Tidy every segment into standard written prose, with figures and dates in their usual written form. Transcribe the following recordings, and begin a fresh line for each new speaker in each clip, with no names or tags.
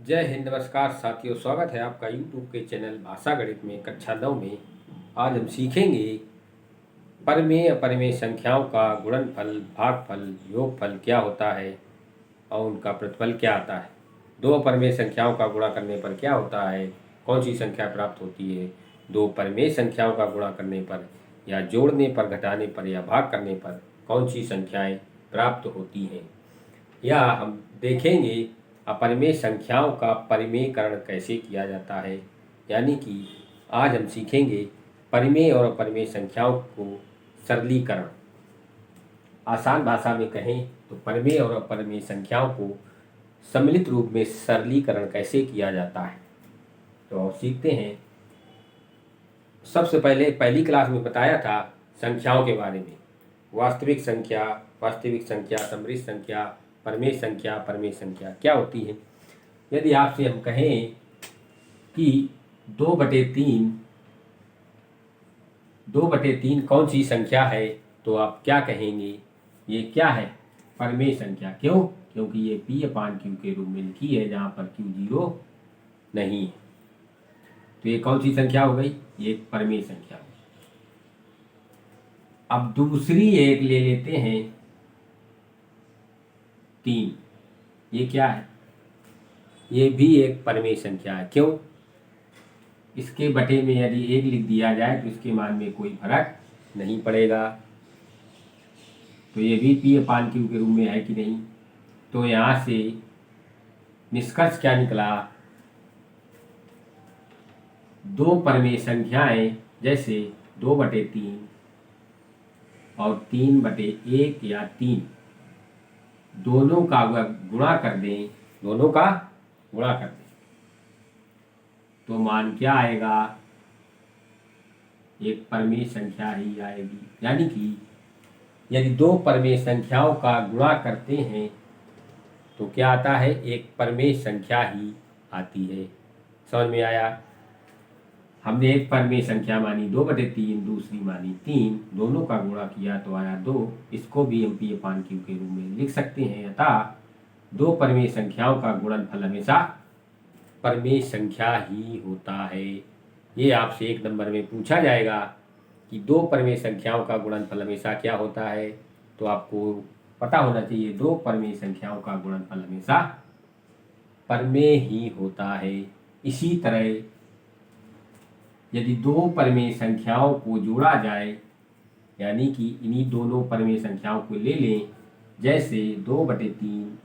जय हिंद। नमस्कार साथियों, स्वागत है आपका यूट्यूब के चैनल भाषा गणित में कक्षा 9 में। आज हम सीखेंगे परिमेय अपरिमेय संख्याओं का गुणनफल, भागफल, योगफल क्या होता है और उनका प्रतिफल क्या आता है। दो अपरिमेय संख्याओं का गुणा करने पर क्या होता है, कौन सी संख्या प्राप्त होती है। दो परिमेय संख्याओं का गुणा करने पर या जोड़ने पर, घटाने पर या भाग करने पर कौन सी संख्याएँ प्राप्त होती हैं। या हम देखेंगे अपरिमेय संख्याओं का परिमेयकरण कैसे किया जाता है। यानी कि आज हम सीखेंगे परिमेय और अपरिमेय संख्याओं को सरलीकरण। आसान भाषा में कहें तो परिमेय और अपरिमेय संख्याओं को सम्मिलित रूप में सरलीकरण कैसे किया जाता है। तो सीखते हैं। सबसे पहले पहली क्लास में बताया था संख्याओं के बारे में। वास्तविक संख्या, समृद्ध संख्या, परिमेय संख्या क्या होती है। यदि आपसे हम कहें कि 2/3 कौन सी संख्या है, तो आप क्या कहेंगे, ये क्या है, परिमेय संख्या। क्यों? क्योंकि ये P/Q के रूप में लिखी है, जहाँ पर Q 0 नहीं है। तो ये कौन सी संख्या हो गई, ये एक परिमेय संख्या हो गई। अब दूसरी एक ले लेते हैं 3। ये क्या है, ये भी एक परिमेय संख्या है। क्यों? इसके बटे में यदि 1 लिख दिया जाए तो इसके मान में कोई फर्क नहीं पड़ेगा। तो ये भी P/Q के रूप में है कि नहीं। तो यहाँ से निष्कर्ष क्या निकला, दो परिमेय संख्याएं जैसे 2/3 और 3/1 या 3 दोनों का गुणा कर दें, तो मान क्या आएगा, एक परिमेय संख्या ही आएगी। यानी कि यदि दो परिमेय संख्याओं का गुणा करते हैं तो क्या आता है, एक परिमेय संख्या ही आती है। समझ में आया। हमने एक परिमेय संख्या मानी 2/3, दूसरी मानी 3, दोनों का गुणा किया तो आया 2। इसको भी हम P/Q के रूप में लिख सकते हैं। अतः दो परिमेय संख्याओं का गुणनफल हमेशा परिमेय संख्या ही होता है। ये आपसे 1 नंबर में पूछा जाएगा कि दो परिमेय संख्याओं का गुणनफल हमेशा क्या होता है, तो आपको पता होना चाहिए दो परिमेय संख्याओं का गुणनफल हमेशा परिमेय ही होता है। इसी तरह यदि दो परिमेय संख्याओं को जोड़ा जाए, यानी कि इन्हीं दोनों परिमेय संख्याओं को ले लें, जैसे 2/3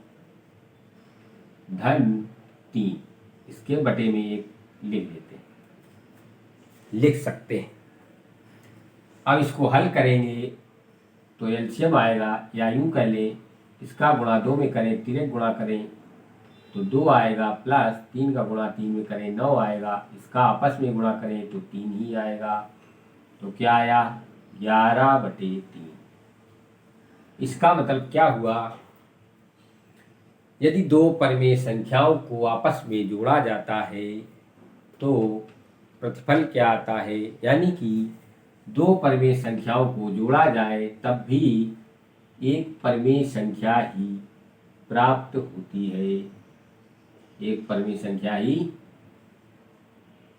धन 3, इसके बटे में 1 लिख सकते हैं। अब इसको हल करेंगे तो एलसीएम आएगा, या यूं कह लें इसका गुणा 2 में करें, तिरक गुणा करें तो 2 आएगा, प्लस 3 का गुणा 3 में करें 9 आएगा, इसका आपस में गुणा करें तो 3 ही आएगा। तो क्या आया, 11/3। इसका मतलब क्या हुआ, यदि दो परिमेय संख्याओं को आपस में जोड़ा जाता है तो प्रतिफल क्या आता है। यानी कि दो परिमेय संख्याओं को जोड़ा जाए तब भी एक परिमेय संख्या ही प्राप्त होती है, एक परिमेय संख्या ही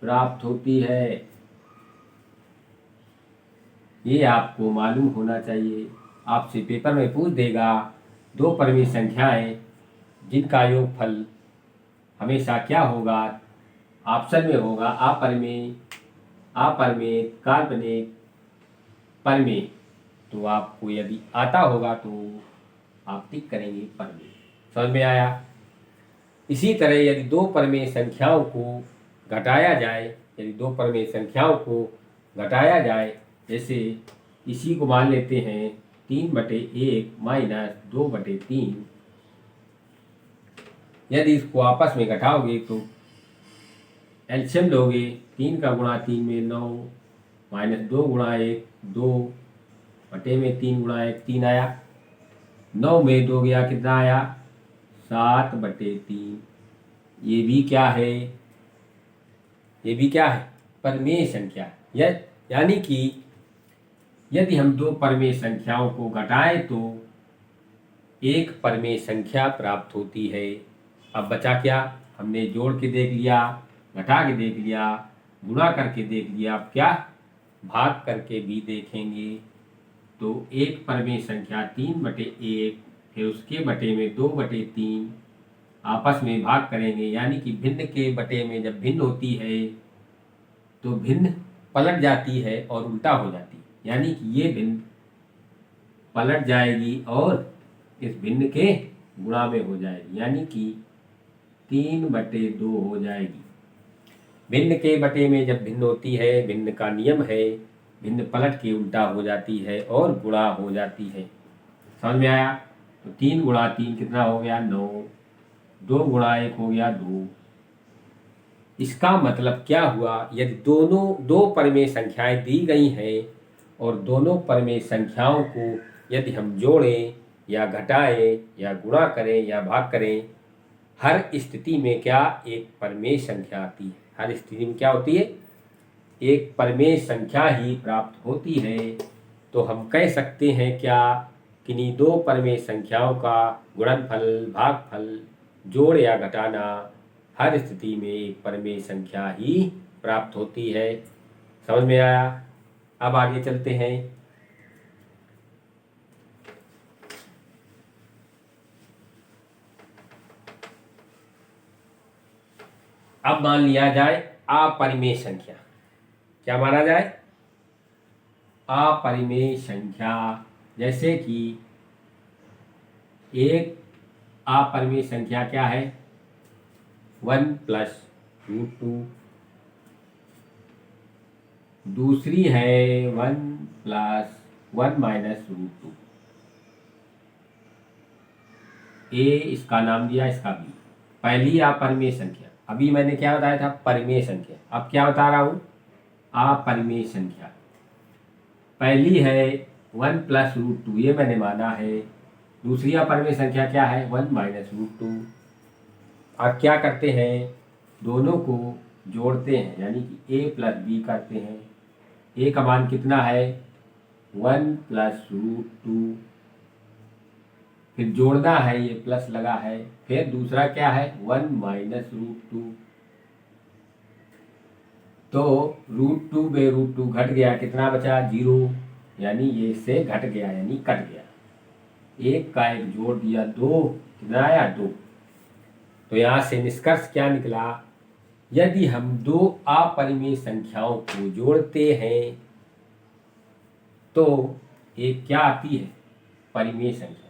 प्राप्त होती है। ये आपको मालूम होना चाहिए। आपसे पेपर में पूछ देगा दो परिमेय संख्याएं जिनका योगफल हमेशा क्या होगा, ऑप्शन में होगा अपरिमेय, काल्पनिक, परिमेय। तो आपको यदि आता होगा तो आप टिक करेंगे परिमेय। समझ में आया। इसी तरह यदि दो परिमेय संख्याओं को घटाया जाए, जैसे इसी को मान लेते हैं 3/1 माइनस 2/3। यदि इसको आपस में घटाओगे तो एलसीएम लोगे, 3 का गुणा 3 में 9, माइनस 2 गुणा 1 2, बटे में 3 गुणा 1 3 आया, 9 में 2 गया, कितना आया, 7/3। ये भी क्या है, परिमेय संख्या। यानी कि यदि हम दो परिमेय संख्याओं को घटाएं तो एक परिमेय संख्या प्राप्त होती है। अब बचा क्या, हमने जोड़ के देख लिया, घटा के देख लिया, गुणा करके देख लिया, अब क्या भाग करके भी देखेंगे। तो 1 परिमेय संख्या 3/1, फिर उसके बटे में 2/3 आपस में भाग करेंगे, यानी कि भिन्न के बटे में जब भिन्न होती है तो भिन्न पलट जाती है और उल्टा हो जाती है, यानी कि ये भिन्न पलट जाएगी और इस भिन्न के गुणा में हो जाएगी, यानी कि 3/2 हो जाएगी। भिन्न के बटे में जब भिन्न होती है, भिन्न का नियम है, भिन्न पलट के उल्टा हो जाती है और गुणा हो जाती है। समझ में आया? तो 3 गुणा 3 कितना हो गया? 9। 2 गुणा 1 हो गया 2। इसका मतलब क्या हुआ? यदि दोनों दो परिमेय संख्याएं दी गई हैं और दोनों परिमेय संख्याओं को यदि हम जोड़ें या घटाएं या गुणा करें या भाग करें, हर स्थिति में क्या एक परिमेय संख्या आती है। हर स्थिति में क्या होती है? एक परिमेय संख्या ही प्राप्त होती है। तो हम कह सकते हैं क्या, किन्हीं दो परिमेय संख्याओं का गुणनफल, भागफल, जोड़ या घटाना हर स्थिति में एक परिमेय संख्या ही प्राप्त होती है। समझ में आया? अब आगे चलते हैं। अब मान लिया जाए अपरिमेय संख्या। क्या माना जाए? अपरिमेय संख्या। जैसे कि एक अपरिमेय संख्या क्या है? 1 + √2। दूसरी है 1 + 1 - √2। ए इसका नाम दिया, इसका बी। पहली अपरिमेय संख्या। अभी मैंने क्या बताया था? परिमेय संख्या। अब क्या बता रहा हूं? अपरिमेय संख्या। पहली है 1 + √2, ये मैंने माना है। दूसरी अपरिमेय संख्या क्या है? 1 - √2। अब क्या करते हैं? दोनों को जोड़ते हैं, यानी कि a + b करते हैं। a का मान कितना है? 1 + √2। फिर जोड़ना है, ये प्लस लगा है। फिर दूसरा क्या है? 1 - √2। तो √2 में √2 घट गया, कितना बचा? 0, यानी ये इससे घट गया, यानी कट गया। एक का एक जोड़ दिया, 2, कितना आया? 2। तो यहाँ से निष्कर्ष क्या निकला? यदि हम दो अपरिमेय संख्याओं को जोड़ते हैं तो एक क्या आती है? परिमेय संख्या।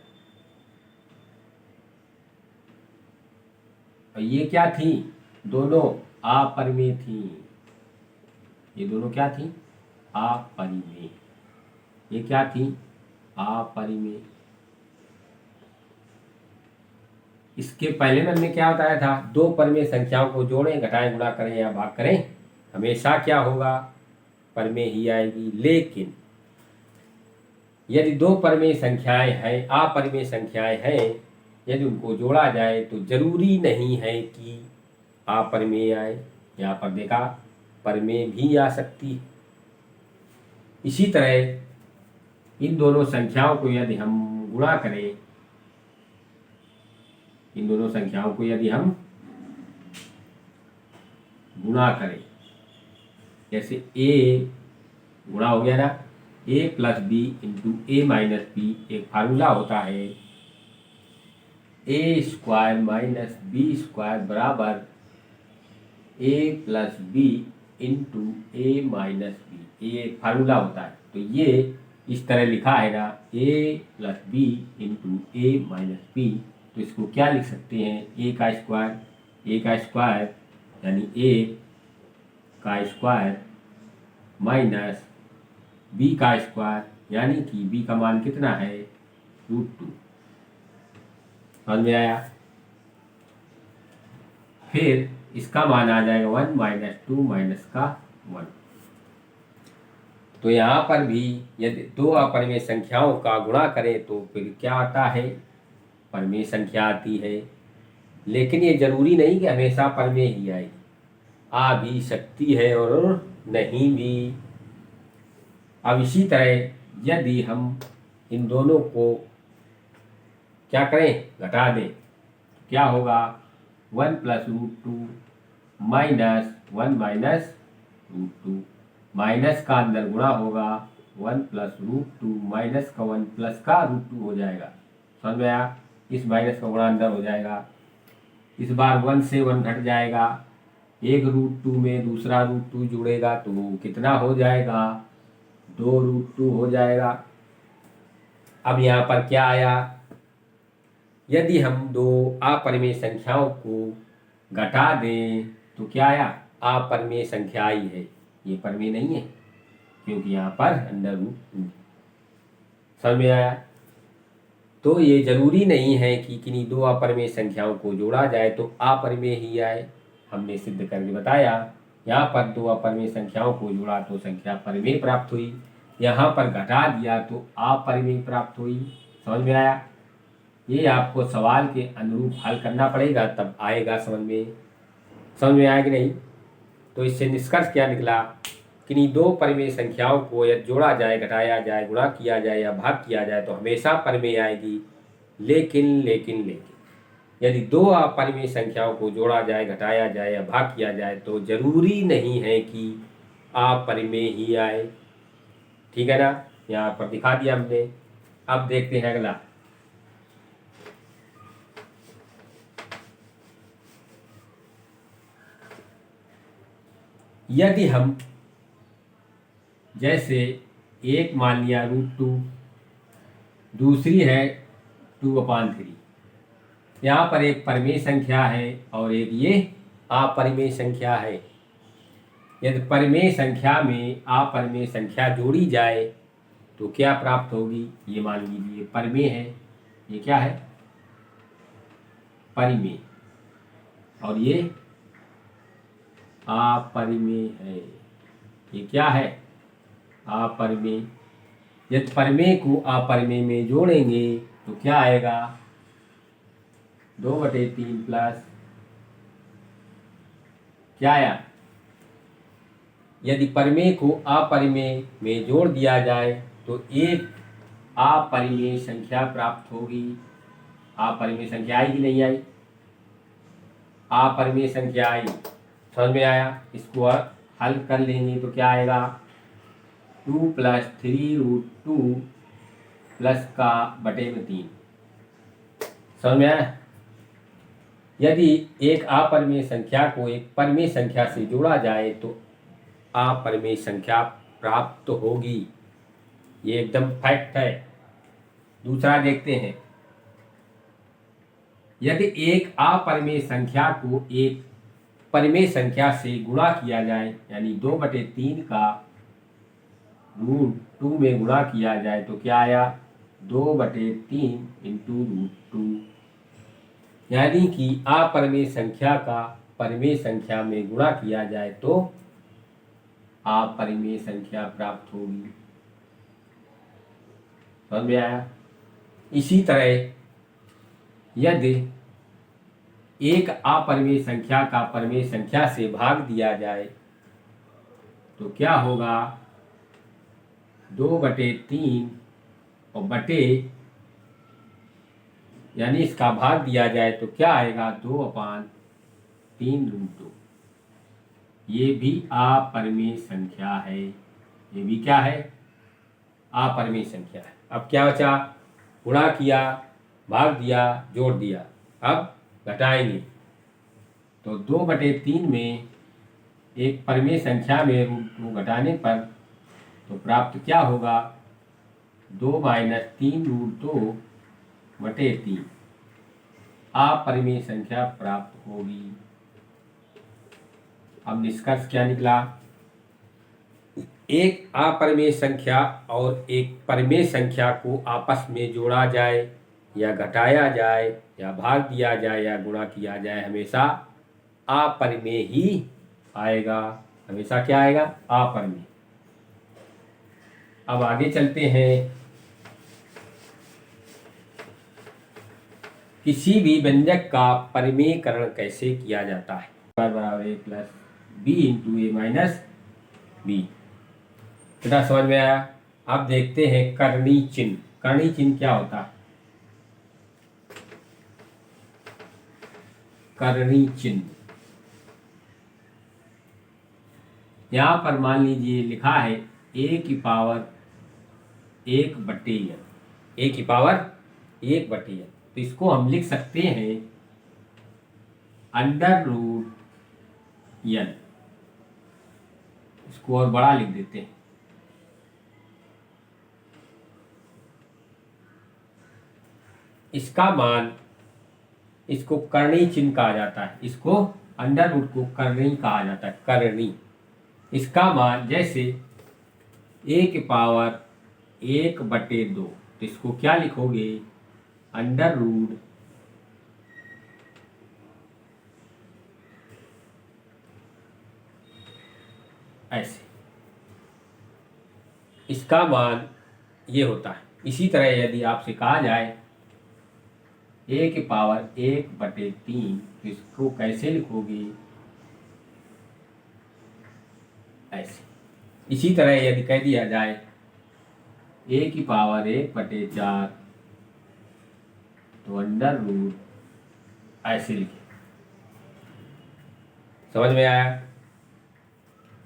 और ये क्या थी? दोनों अपरिमेय थी। ये दोनों क्या थी? अपरिमेय। ये क्या थी? अपरिमेय। इसके पहले मैंने क्या बताया था? दो परिमेय संख्याओं को जोड़ें, घटाएं, गुणा करें या भाग करें, हमेशा क्या होगा? परिमेय ही आएगी। लेकिन यदि दो परिमेय संख्याएं हैं, अपरिमेय संख्याएं हैं, यदि उनको जोड़ा जाए तो जरूरी नहीं है कि अपरिमेय आए। यहाँ पर देखा, परिमेय भी आ सकती है। इसी तरह इन दोनों संख्याओं को यदि हम गुणा करें, इन दोनों संख्याओं को यदि हम गुणा करें, जैसे a गुणा हो गया ना, a + b × a - b। एक फार्मूला होता है, a² - b² बराबर a + b × a - b। ये एक फार्मूला होता है। तो ये इस तरह लिखा है ना, a + b × a - b। तो इसको क्या लिख सकते हैं? a² यानी a² b² यानी कि b का मान कितना है? √2। समझ में आया? फिर इसका मान आ जाएगा 1 - 2 - 1। तो यहाँ पर भी यदि दो अपरिमेय संख्याओं का गुणा करें तो फिर क्या आता है? परिमेय संख्या आती है। लेकिन ये जरूरी नहीं कि हमेशा परिमेय ही आएगी, आ भी सकती है और नहीं भी। अब इसी तरह यदि हम इन दोनों को क्या करें? घटा दें, क्या होगा? 1 plus root two minus 1 minus root two, minus का अंदर गुणा होगा 1 प्लस रूट टू, माइनस का 1 प्लस का रूट टू हो जाएगा। समझ में आया? इस माइनस का गुणा अंदर हो जाएगा। इस बार 1 से 1 घट जाएगा, एक रूट टू में दूसरा रूट टू जुड़ेगा तो कितना हो जाएगा? 2 रूट टू हो जाएगा। अब यहाँ पर क्या आया? यदि हम दो अपरिमेय संख्याओं को घटा दें तो क्या आया? अपरिमेय संख्या आई है, ये परिमेय नहीं है क्योंकि यहाँ पर अंडर रूट टू। समझ में आया? तो ये जरूरी नहीं है कि किन्हीं दो अपरिमेय संख्याओं को जोड़ा जाए तो अपरिमेय ही आए। हमने सिद्ध करके बताया, यहाँ पर दो अपरिमेय संख्याओं को जोड़ा तो संख्या परिमेय प्राप्त हुई, यहाँ पर घटा दिया तो अपरिमेय प्राप्त हुई। समझ में आया? ये आपको सवाल के अनुरूप हल करना पड़ेगा, तब आएगा समझ में। समझ में आया कि नहीं? तो इससे निष्कर्ष क्या निकला? किन्हीं दो परिमेय संख्याओं को यदि जोड़ा जाए, घटाया जाए, गुणा किया जाए या भाग किया जाए तो हमेशा परिमेय आएगी। लेकिन यदि दो अपरिमेय संख्याओं को जोड़ा जाए, घटाया जाए या भाग किया जाए तो जरूरी नहीं है कि अपरिमेय ही आए। ठीक है ना? यहाँ पर दिखा दिया हमने। अब देखते हैं अगला। यदि हम जैसे एक मान लिया रूट टू, दूसरी है 2/3, यहाँ पर एक परिमेय संख्या है और एक ये अपरिमेय संख्या है। यदि परिमेय संख्या में अपरिमेय संख्या जोड़ी जाए तो क्या प्राप्त होगी? ये मान लीजिए परिमेय है, ये क्या है? परिमेय, और ये अपरिमेय है, ये क्या है? अपरिमेय। यदि परिमेय को अपरिमेय में जोड़ेंगे तो क्या आएगा? 2/3 प्लस क्या आया? यदि परिमेय को अपरिमेय में जोड़ दिया जाए तो एक अपरिमेय संख्या प्राप्त होगी। अपरिमेय संख्या आई कि नहीं आई? अपरिमेय संख्या आई। समझ में आया? इसको हल कर लेंगे तो क्या आएगा? 2 प्लस 3 रूट टू प्लस का बटे में 3। समझ में आया? यदि एक अपरिमेय संख्या को एक परिमेय संख्या से जोड़ा जाए तो अपरिमेय संख्या प्राप्त होगी, ये एकदम फैक्ट है। दूसरा देखते हैं। यदि एक अपरिमेय संख्या को एक परिमेय संख्या से गुणा किया जाए, यानी 2/3 का रूट टू में गुणा किया जाए तो क्या आया? 2/3 इंटू रूट टू, यानी कि अपरिमेय संख्या का परिमेय संख्या में गुणा किया जाए तो अपरिमेय संख्या प्राप्त होगी। समझ में आया? इसी तरह यदि एक अपरिमेय संख्या का परिमेय संख्या से भाग दिया जाए तो क्या होगा? 2/3 और बटे, यानी इसका भाग दिया जाए तो क्या आएगा? 2/3 रूट टू। ये भी अपरिमेय संख्या है, ये भी क्या है? अपरिमेय संख्या है। अब क्या बचा? गुणा किया, भाग दिया, जोड़ दिया। अब घटाएंगे तो 2/3 में एक परिमेय संख्या में रूट टू घटाने पर तो प्राप्त क्या होगा? 2 माइनस 3 रूट 2/3 अपरिमेय संख्या प्राप्त होगी। अब निष्कर्ष क्या निकला? एक अपरिमेय संख्या और एक परिमेय संख्या को आपस में जोड़ा जाए या घटाया जाए या भाग दिया जाए या गुणा किया जाए, हमेशा अपरिमेय ही आएगा। हमेशा क्या आएगा? अपरिमेय। अब आगे चलते हैं। किसी भी व्यंजक का परिमेयकरण कैसे किया जाता है? बराबर a plus B into A minus B. कितना समझ में आया? अब देखते हैं करणीय चिन्ह। करणीय चिन्ह क्या होता है? करणी चिन्ह। यहाँ पर मान लीजिए लिखा है a की पावर 1/n, a की पावर 1/n, तो इसको हम लिख सकते हैं √n। इसको और बड़ा लिख देते हैं। इसका मान, इसको करणी चिन्ह कहा जाता है, इसको √ को करणी कहा जाता है, करणी। इसका मान जैसे a की पावर 1/2, तो इसको क्या लिखोगे, √ ऐसे, इसका मान ये होता है। इसी तरह यदि आपसे कहा जाए a की पावर 1/3, तो इसको कैसे लिखोगे, ऐसे। इसी तरह यदि कह दिया जाए a की पावर 1/4, तो √ ऐसे लिखे। समझ में आया?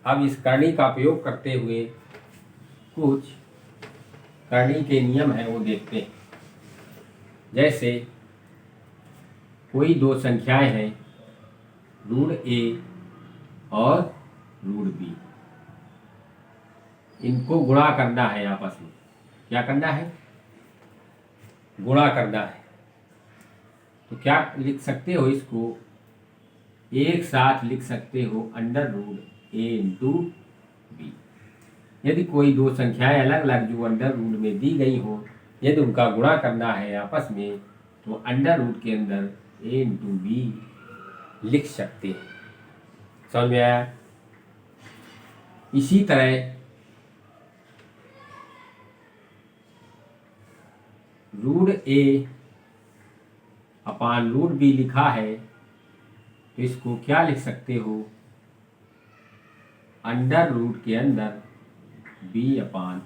अब इस करणी का प्रयोग करते हुए कुछ करणी के नियम हैं वो देखते हैं। जैसे कोई दो संख्याएं हैं √a और √b, इनको गुणा करना है आपस में। क्या करना है? गुणा करना है। तो क्या लिख सकते हो, इसको एक साथ लिख सकते हो √a × b। यदि कोई दो संख्याएं अलग अलग जो √ में दी गई हो, यदि उनका गुणा करना है आपस में, तो √ के अंदर a × b लिख सकते हैं। समझ में आया? इसी तरह √a / √b लिखा है, तो इसको क्या लिख सकते हो, √ के अंदर b/a,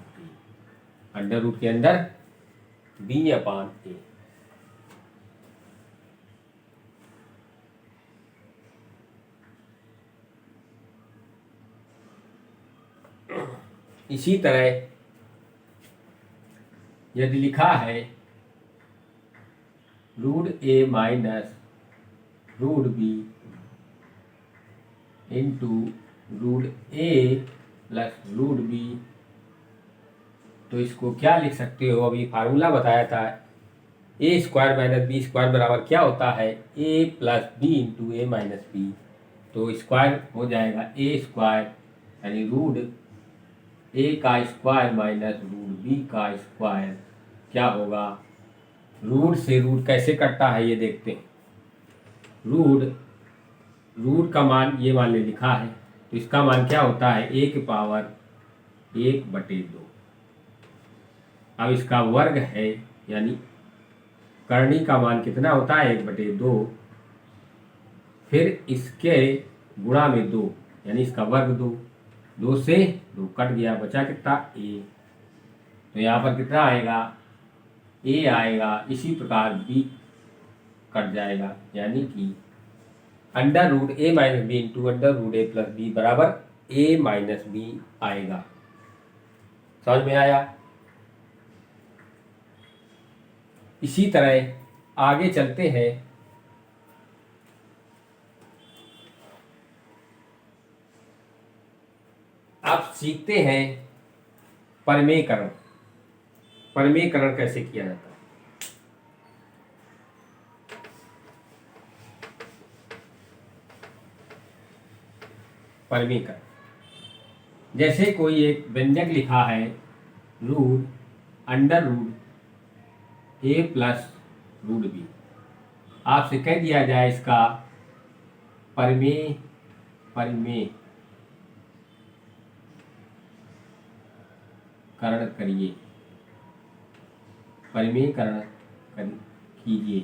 √ के अंदर b/a। इसी तरह यदि लिखा है √a - √b × √a + √b, तो इसको क्या लिख सकते हो, अभी फार्मूला बताया था, a² - b² बराबर क्या होता है, a + b × a - b। तो स्क्वायर हो जाएगा a², यानी √a² - √b² क्या होगा, रूट से रूट कैसे कटता है ये देखते हैं। रूट का मान ये मान ले लिखा है, तो इसका मान क्या होता है, a की पावर 1/2। अब इसका वर्ग है, यानी करणी का मान कितना होता है, 1/2, फिर इसके गुणा में 2, यानी इसका वर्ग 2, 2 से 2 कट गया, बचा कितना, a। तो यहाँ पर कितना आएगा, a आएगा। इसी प्रकार b कट जाएगा, यानी कि √a - b × √a + b बराबर a - b आएगा। समझ में आया? इसी तरह आगे चलते हैं। आप सीखते हैं परमेयकरण। परमेयकरण कैसे किया जाता है। परमेयकरण, जैसे कोई एक व्यंजक लिखा है √√a + √b, आपसे कह दिया जाए इसका परमेयकरण करिए, परमेयकरण कीजिए,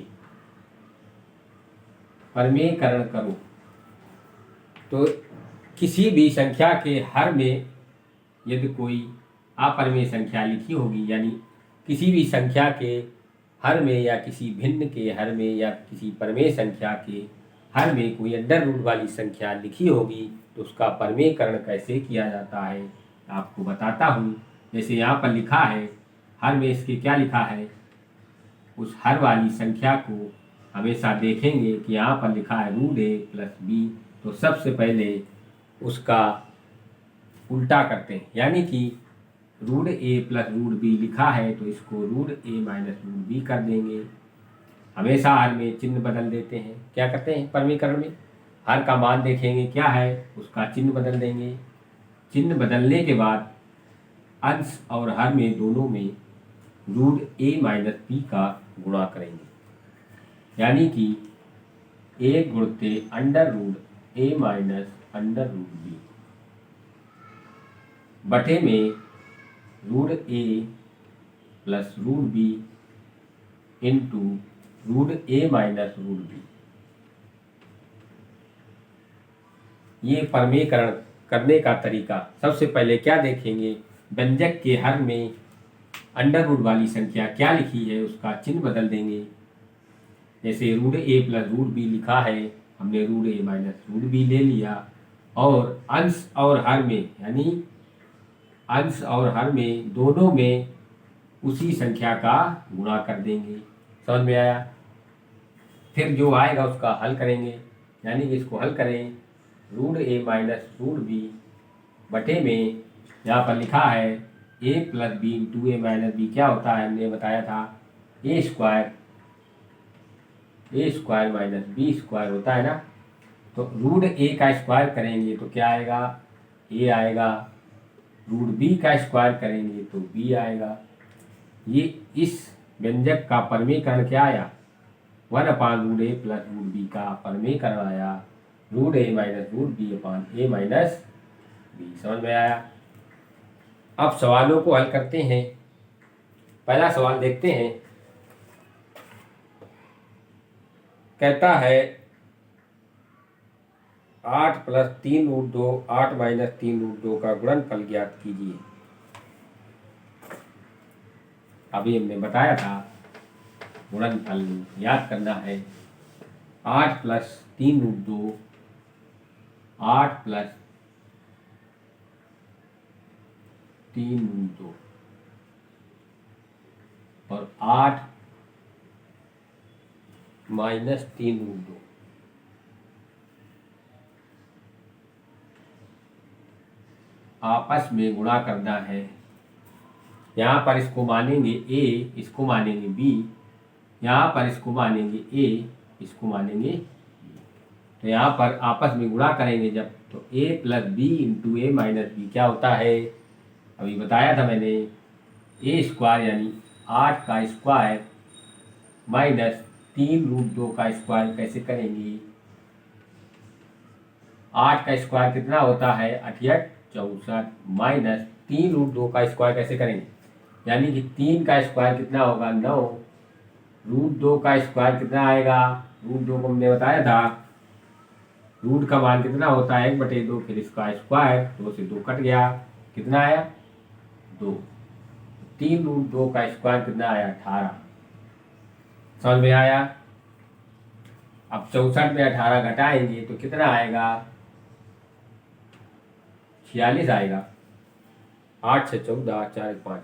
परमेयकरण करो। तो किसी भी संख्या के हर में यदि कोई अपरमेय संख्या लिखी होगी, यानी किसी भी संख्या के हर में या किसी भिन्न के हर में या किसी परमेय संख्या के हर में कोई अंडर रूट वाली संख्या लिखी होगी तो उसका परमेयकरण कैसे किया जाता है आपको बताता हूँ। जैसे यहाँ पर लिखा है, हर में इसके क्या लिखा है, उस हर वाली संख्या को हमेशा देखेंगे कि यहाँ पर लिखा है रूट ए प्लस बी, तो सबसे पहले उसका उल्टा करते हैं, यानी कि root A plus root B लिखा है तो इसको root A minus root B कर देंगे। हमेशा हर में चिन्ह बदल देते हैं, क्या करते हैं परमीकरण में, हर का मान देखेंगे क्या है, उसका चिन्ह बदल देंगे। चिन्ह बदलने के बाद अंश और हर में दोनों में रूट ए माइनस बी का गुणा करेंगे, यानी कि ए गुणते under root A minus under root B बटे में root A plus root B into root A minus root B. ये परमेयकरण करने का तरीका, सबसे पहले क्या देखेंगे, व्यंजक के हर में अंडर रूट वाली संख्या क्या लिखी है उसका चिन्ह बदल देंगे। जैसे root A plus root B लिखा है, हमने root A minus root B ले लिया और अंश और हर में, यानी अंश और हर में दोनों में उसी संख्या का गुणा कर देंगे। समझ में आया? फिर जो आएगा उसका हल करेंगे, यानी कि इसको हल करें, root A minus root B बटे में यहाँ पर लिखा है ए plus B into A minus B क्या होता है, हमने बताया था ए स्क्वायर माइनस बी स्क्वायर होता है ना। तो रूट ए का स्क्वायर करेंगे तो क्या आएगा, ए आएगा, रूट बी का स्क्वायर करेंगे तो बी आएगा। ये इस व्यंजक का परमीकरण क्या आया, 1 root A plus root B का परमीकरण आया root A minus root B upon A minus B. समझ में आया? अब सवालों को हल करते हैं। पहला सवाल देखते हैं, कहता है 8 प्लस 3 रूट 2 8 माइनस 3 रूट 2 का गुणनफल ज्ञात कीजिए। अभी हमने बताया था गुणनफल याद करना है, 8 प्लस 3 रूट 2 8 प्लस 3 रूट 2 और 8 माइनस 3 रूट 2। आपस में गुणा करना है। यहाँ पर इसको मानेंगे a, इसको मानेंगे b, यहाँ पर इसको मानेंगे a, इसको मानेंगे b। तो यहाँ पर आपस में गुणा करेंगे जब, तो a plus B into A minus B क्या होता है, अभी बताया था मैंने, ए स्क्वायर यानी 8 का स्क्वायर माइनस 3 रूट 2 का स्क्वायर कैसे करेंगे, 8 का स्क्वायर कितना होता है 68 64 माइनस 3 रूट 2 का स्क्वायर कैसे करेंगे, यानी कि 3 का स्क्वायर कितना होगा 9, रूट 2 का स्क्वायर कितना आएगा, रूट 2 को हमने बताया था रूट का मान कितना होता है 1/2, फिर इसका स्क्वायर 2 से 2 कट गया, कितना आया 2, 3 रूट 2 का स्क्वायर कितना आया 18। समझ में आया? अब 64 में 18 घटाएंगे तो कितना आएगा 46 आएगा, 8 से 14 4 5।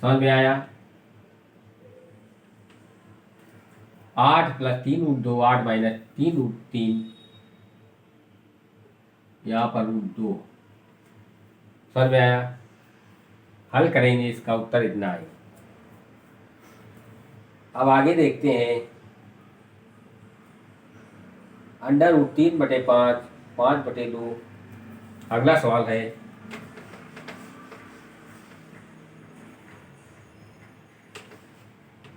समझ में आया? 8 प्लस 3 रूट 2 8 माइनस 3 रूट 3, यहाँ पर रूट 2। समझ में आया? हल करेंगे, इसका उत्तर इतना आएगा। अब आगे देखते हैं, अंडर रूट 3/5 5/2। अगला सवाल है,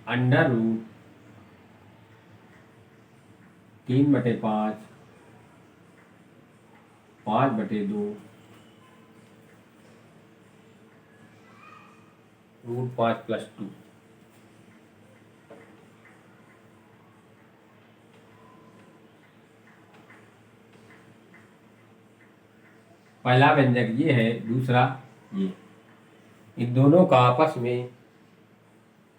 अंडर रूट 3/5 5/2 रूट 5 प्लस 2। पहला व्यंजक ये है, दूसरा ये, इन दोनों का आपस में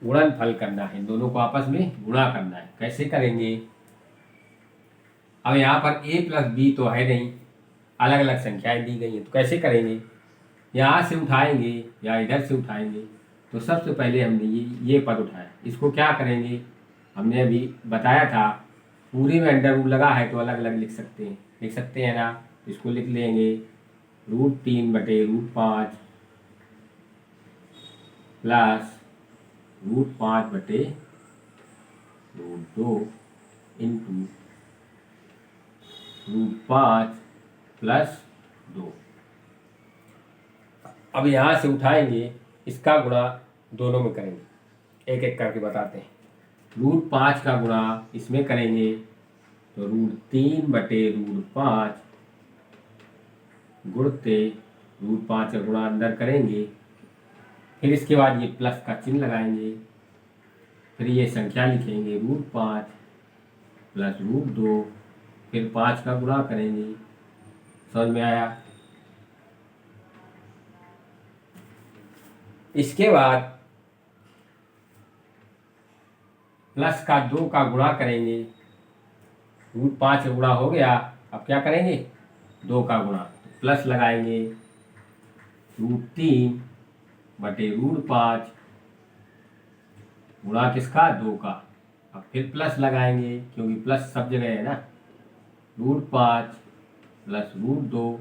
गुणनफल करना है, इन दोनों को आपस में गुणा करना है। कैसे करेंगे, अब यहाँ पर a प्लस बी तो है नहीं, अलग अलग संख्याएं दी गई हैं, तो कैसे करेंगे? यहाँ से उठाएंगे या इधर से उठाएंगे? तो सबसे पहले हमने ये पद उठाया, इसको क्या करेंगे? हमने अभी बताया था पूरी में अंडर रूट लगा है तो अलग अलग लिख सकते हैं ना। इसको लिख लेंगे √3/√5 प्लस √5/√2 इंटू √5 प्लस 2। अब यहाँ से उठाएंगे, इसका गुणा दोनों में करेंगे, एक एक करके बताते हैं। √5 का गुणा इसमें करेंगे तो √3/√5 गुणते √5 का गुणा अंदर करेंगे, फिर इसके बाद ये प्लस का चिन्ह लगाएंगे, फिर ये संख्या लिखेंगे √5 प्लस √2, फिर 5 का गुणा करेंगे। समझ में आया? इसके बाद प्लस का 2 का गुणा करेंगे, √5 का गुणा हो गया, अब क्या करेंगे? 2 का गुणा, तो प्लस लगाएंगे √3/√5 गुणा किसका? 2 का। अब फिर प्लस लगाएंगे क्योंकि प्लस सब जगह है ना। √5 प्लस √2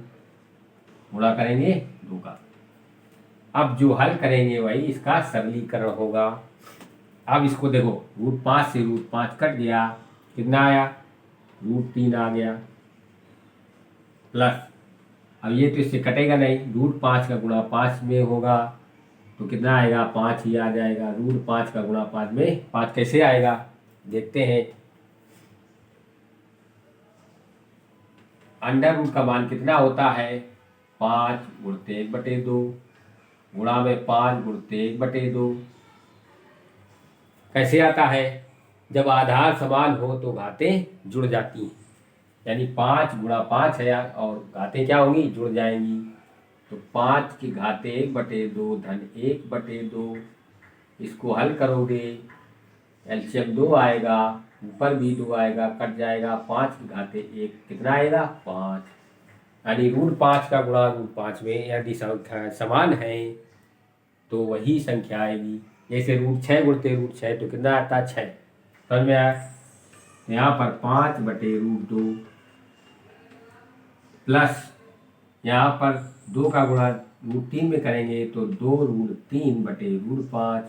गुणा करेंगे 2 का। अब जो हल करेंगे वही इसका सरलीकरण होगा। अब इसको देखो, √5 से √5 कट गया, कितना आया? √3 आ गया, प्लस अब ये तो इससे कटेगा नहीं, √5 का गुणा 5 में होगा तो कितना आएगा? 5 ही आ जाएगा। √5 का गुणा 5 में 5 कैसे आएगा देखते हैं। अंडर रूट का मान कितना होता है? 5 गुणते 1/2 गुणा में 5 गुणते 1/2। कैसे आता है? जब आधार समान हो तो घातें जुड़ जाती हैं, यानी 5 गुणा 5 है और घातें क्या होंगी? जुड़ जाएंगी। तो 5 की घातें 1/2 धन 1/2, इसको हल करोगे एलसीएम 2 आएगा, ऊपर भी 2 आएगा, कट जाएगा, 5 की घातें 1 कितना आएगा? 5। यानी √5 का गुणा √5 में यदि संख्या समान है तो वही संख्या आएगी। जैसे √6 गुणते √6 तो कितना आता है? 6। समझ में आया? यहाँ पर 5/√2 प्लस यहाँ पर 2 का गुणा √3 में करेंगे तो 2√3/√5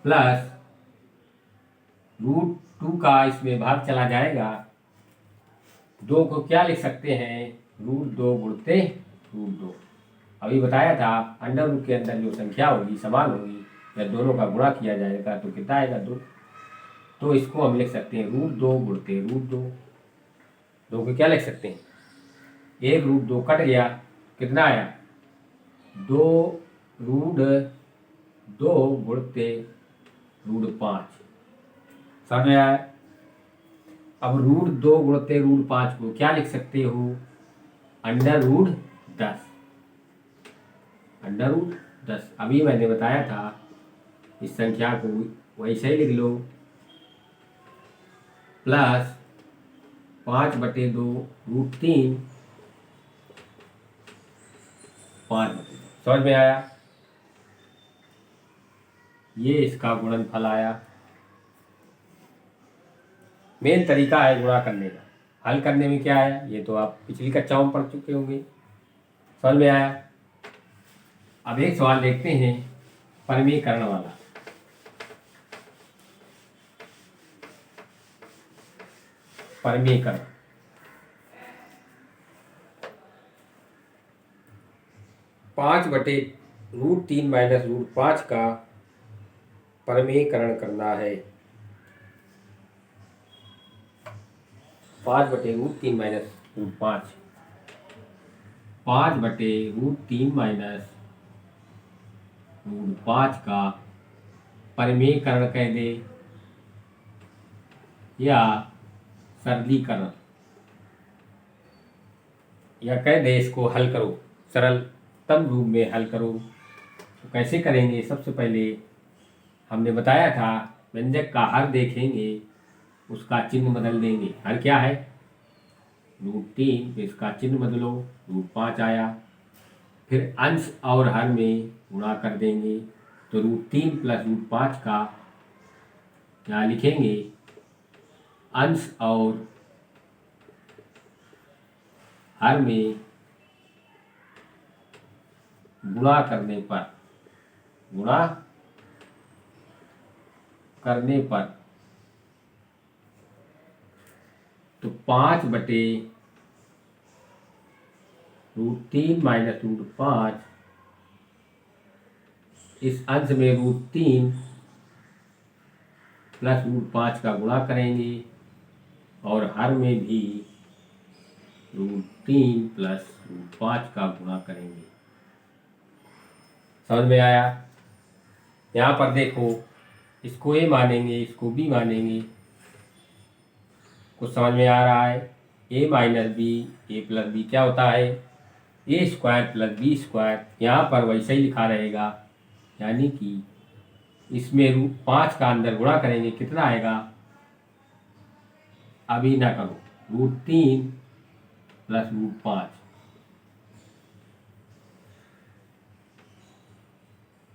प्लस √2 का इसमें भाग चला जाएगा, 2 को क्या लिख सकते हैं? √2 गुणते √2। अभी बताया था अंडर रूट के अंदर जो संख्या होगी समान होगी, या दोनों का गुणा किया जाएगा तो कितना आएगा? 2। तो इसको हम लिख सकते हैं √2 गुणते √2। 2 को क्या लिख सकते हैं? 1 √2 कट गया, कितना आया? 2√2 गुणते √5। समझ में आया? अब √2 गुणते √5 को क्या लिख सकते हो? √10। √10 अभी मैंने बताया था, इस संख्या को वैसे ही लिख लो, प्लस 5/2 √3 5/2। समझ में आया? ये इसका गुणनफल आया। मेन तरीका है गुणा करने का। हल करने में क्या है ये तो आप पिछली कक्षाओं में पढ़ चुके होंगे। समझ में आया? अब एक सवाल देखते हैं परिमेयकरण वाला। परिमेयकरण 5/√3 माइनस √5 का परिमेयकरण करना है। 5/√3 माइनस √5, 5/√3 माइनस √5 का परिमेयकरण कह दे या सरलीकरण, या कह दे इसको हल करो, सरलतम रूप में हल करो। तो कैसे करेंगे? सबसे पहले हमने बताया था व्यंजक का हर देखेंगे उसका चिन्ह बदल देंगे। हर क्या है? √3, तो इसका चिन्ह बदलो, √5 आया। फिर अंश और हर में गुणा कर देंगे, तो √3 प्लस √5 का यहाँ लिखेंगे अंश और हर में गुणा करने पर तो 5/√3 माइनस √5, इस अंश में √3 प्लस √5 का गुणा करेंगे और हर में भी √3 प्लस √5 का गुणा करेंगे। समझ में आया? यहाँ पर देखो, इसको ए मानेंगे, इसको बी मानेंगे। कुछ समझ में आ रहा है? A minus B, A plus B क्या होता है? ए स्क्वायर प्लस बी स्क्वायर। यहाँ पर वैसे ही लिखा रहेगा, यानी कि इसमें √5 का अंदर गुणा करेंगे, कितना आएगा? अभी ना करो, √3 प्लस √5।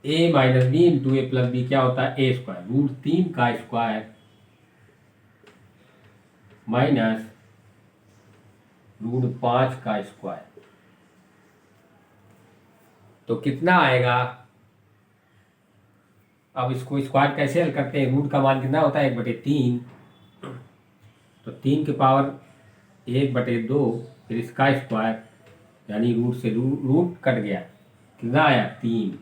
ए माइनस बी इंटू ए प्लस बी क्या होता है? ए स्क्वायर। √3 का स्क्वायर माइनस √5 का स्क्वायर, तो कितना आएगा? अब इसको स्क्वायर कैसे हल करते हैं? रूट का मान कितना होता है? 1/3, तो 3 की पावर 1/2, फिर इसका स्क्वायर, यानी रूट से रूट कट गया, कितना आया? 3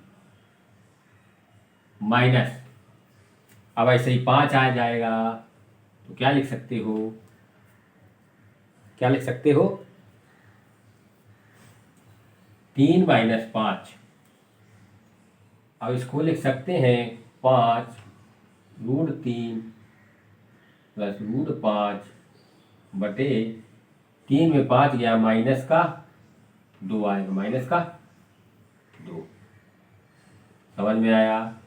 माइनस, अब ऐसे ही 5 आ जाएगा, तो क्या लिख सकते हो? 3 माइनस 5। अब इसको लिख सकते हैं 5√3 प्लस √5 बटे 3 में 5 गया, माइनस का 2 आएगा, माइनस का 2। समझ में आया?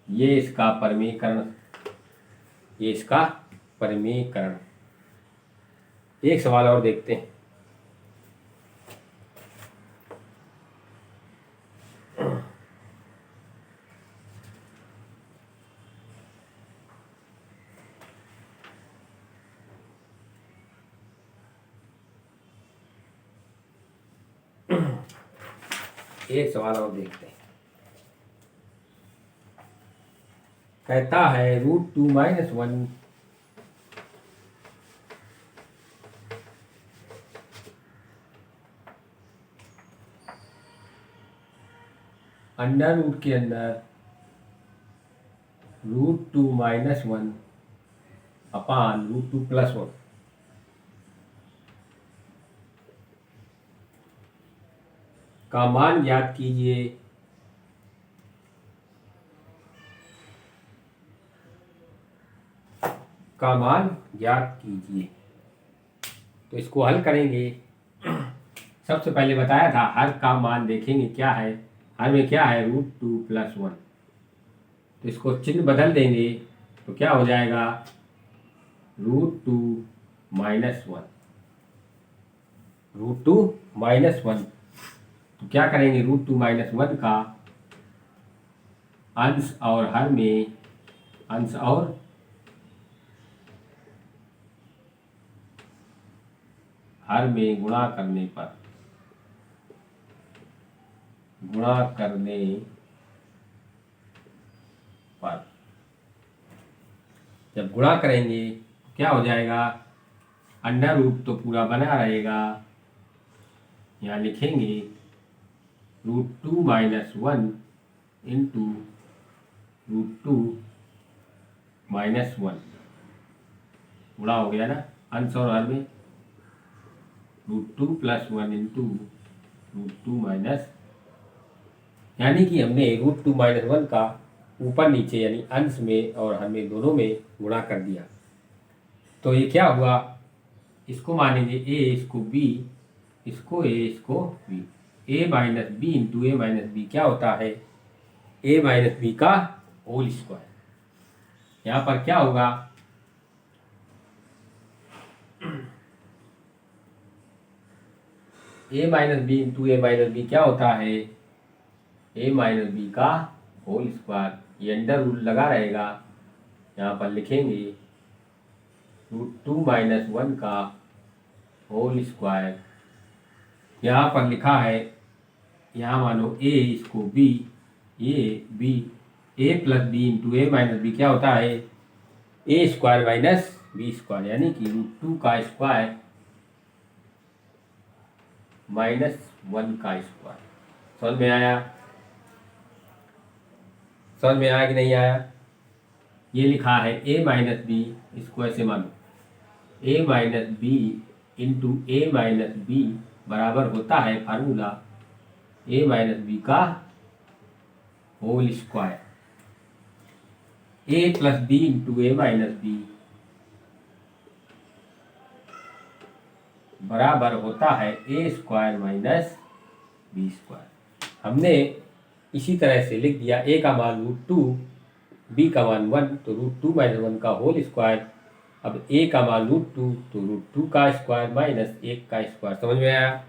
ये इसका परिमेयकरण। एक सवाल और देखते हैं। कहता है √2 - 1 अंडर रूट के अंदर √2 - 1 अपान √2 + 1 का मान ज्ञात कीजिए। तो इसको हल करेंगे। सबसे पहले बताया था हर का मान देखेंगे क्या है। हर में क्या है? √2 + 1, तो इसको चिन्ह बदल देंगे, तो क्या हो जाएगा? √2 - 1, √2 - 1। तो क्या करेंगे? √2 - 1 का अंश और हर में गुणा करने पर जब गुणा करेंगे क्या हो जाएगा? अंडर रूट तो पूरा बना रहेगा, यहाँ लिखेंगे √2 - 1 इंटू √2 - 1 गुणा हो गया ना, अंश और हर में √2 + 1 इंटू √2 - यानी कि हमने √2 - 1 का ऊपर नीचे यानी अंश में और हर में दोनों में गुणा कर दिया। तो ये क्या हुआ? इसको मानेंगे a, इसको b, इसको a, इसको b। a minus B into A minus B क्या होता है? a माइनस बी का होल स्क्वायर। यहाँ पर क्या होगा? A minus B into A minus B क्या होता है, ए माइनस बी का होल स्क्वायर। ये अंडर रूट लगा रहेगा, यहाँ पर लिखेंगे √2 - 1 का होल स्क्वायर। यहाँ पर लिखा है, यहाँ मानो ए इसको बी, ये B, A plus B into A minus B क्या होता है, ए स्क्वायर माइनस बी स्क्वायर, यानी कि √2 का स्क्वायर -1 का स्क्वायर। समझ में आया? समझ में आया कि नहीं आया? ये लिखा है ए माइनस बी, इसको ऐसे मानो ए minus B into A minus B बराबर होता है फार्मूला ए माइनस बी का whole square. A plus B into A minus B बराबर होता है ए स्क्वायर माइनस बी स्क्वायर। हमने इसी तरह से लिख दिया, ए का मान √2, बी का मान 1, तो √2 - 1 का होल स्क्वायर। अब ए का मान √2, तो √2 का स्क्वायर माइनस 1 का स्क्वायर। समझ में आया?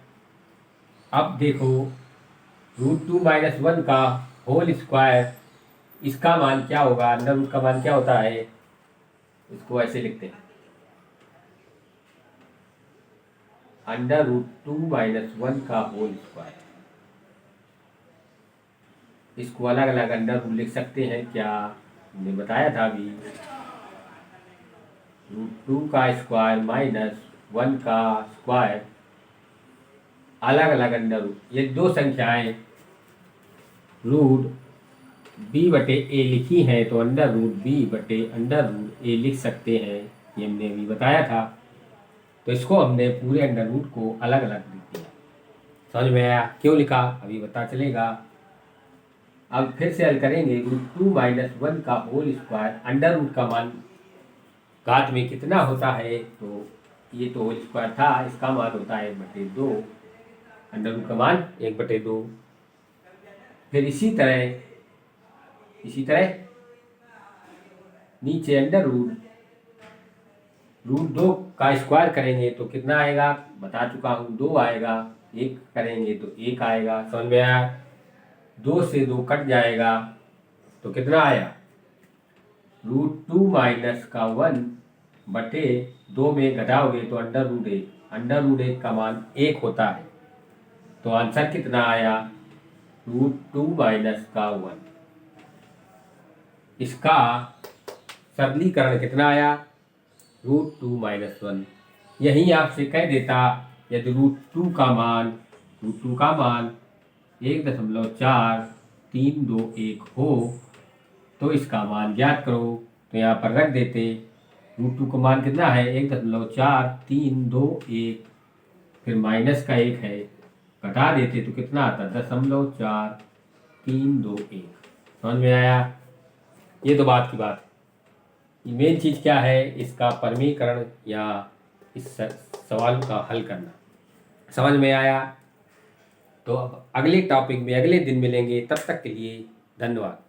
अब देखो √2 - 1 का होल स्क्वायर, इसका मान क्या होगा, अंडर रूट का मान क्या होता है, इसको ऐसे लिखते हैं √2 - 1 का होल स्क्वायर। इसको अलग अलग अंडर रूट लिख सकते हैं क्या, हमने बताया था अभी। √2 का स्क्वायर माइनस 1 का स्क्वायर, अलग अलग अंडर रूट। ये दो संख्याएं √b/a लिखी हैं, तो √b/√a लिख सकते हैं, ये हमने अभी बताया था। तो इसको हमने पूरे अंडर रूट को अलग अलग लिख दिया। समझ में आया? क्यों लिखा अभी पता चलेगा। अब फिर से हल करेंगे, √2 - 1 का होल स्क्वायर, अंडर रूट का मान घात में कितना होता है, तो ये तो होल स्क्वायर था, इसका मान होता है 1/2, अंडर रूट का मान 1/2। फिर इसी तरह नीचे अंडर √2 का स्क्वायर करेंगे तो कितना आएगा, बता चुका हूँ, 2 आएगा। 1 करेंगे तो 1 आएगा। समझ में आया? 2 से 2 कट जाएगा तो कितना आया, √2 - 1/2 में घटाओगे तो √1, √1 का मान 1 होता है। तो आंसर कितना आया, √2 - 1। इसका सरलीकरण कितना आया, √2 - 1। यही आपसे कह देता, यदि √2 का मान 1.4321 हो तो इसका मान ज्ञात करो। तो यहाँ पर रख देते, √2 का मान कितना है, 1.4321, फिर माइनस का 1 है, घटा देते तो कितना आता, 0.4321। समझ में आया? ये तो बात की बात है। ये मेन चीज़ क्या है, इसका परमीकरण या इस सवाल का हल करना। समझ में आया? तो अब अगले टॉपिक में अगले दिन मिलेंगे, तब तक के लिए धन्यवाद।